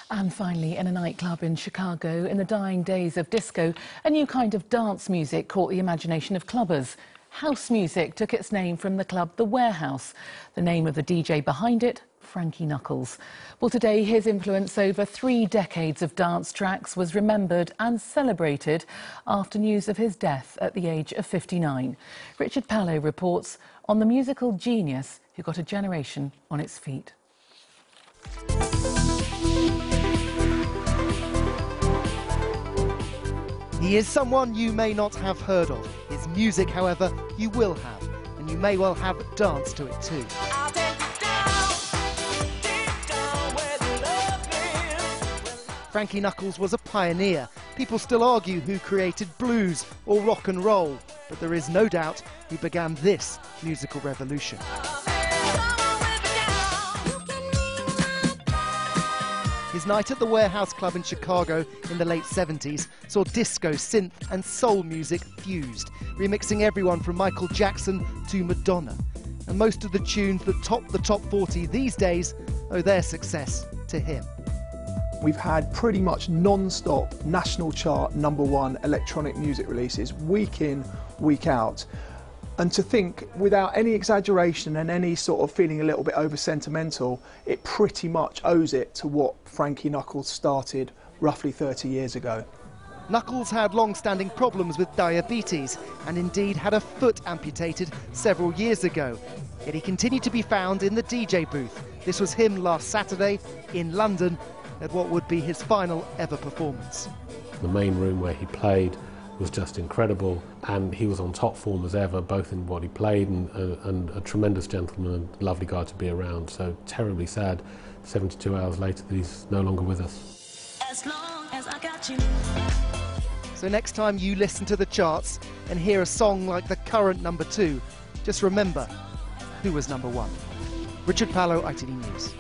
And finally, in a nightclub in Chicago, in the dying days of disco, a new kind of dance music caught the imagination of clubbers. House music took its name from the club The Warehouse. The name of the DJ behind it, Frankie Knuckles. Well, today his influence over 3 decades of dance tracks was remembered and celebrated after news of his death at the age of 59. Richard Pallow reports on the musical genius who got a generation on its feet. He is someone you may not have heard of. His music, however, you will have, and you may well have danced to it too. Frankie Knuckles was a pioneer. People still argue who created blues or rock and roll, but there is no doubt he began this musical revolution. His night at the Warehouse Club in Chicago in the late 70s saw disco, synth and soul music fused, remixing everyone from Michael Jackson to Madonna. And most of the tunes that top the top 40 these days owe their success to him. We've had pretty much non-stop national chart #1 electronic music releases week in, week out. And to think, without any exaggeration and any sort of feeling a little bit over-sentimental, it pretty much owes it to what Frankie Knuckles started roughly 30 years ago. Knuckles had long-standing problems with diabetes and indeed had a foot amputated several years ago. Yet he continued to be found in the DJ booth. This was him last Saturday in London at what would be his final ever performance. The main room where he played was just incredible, and he was on top form as ever, both in what he played and a tremendous gentleman and lovely guy to be around. So terribly sad 72 hours later that he's no longer with us. As long as I got you. So next time you listen to the charts and hear a song like the current #2, just remember who was #1. Richard Pallow, ITV News.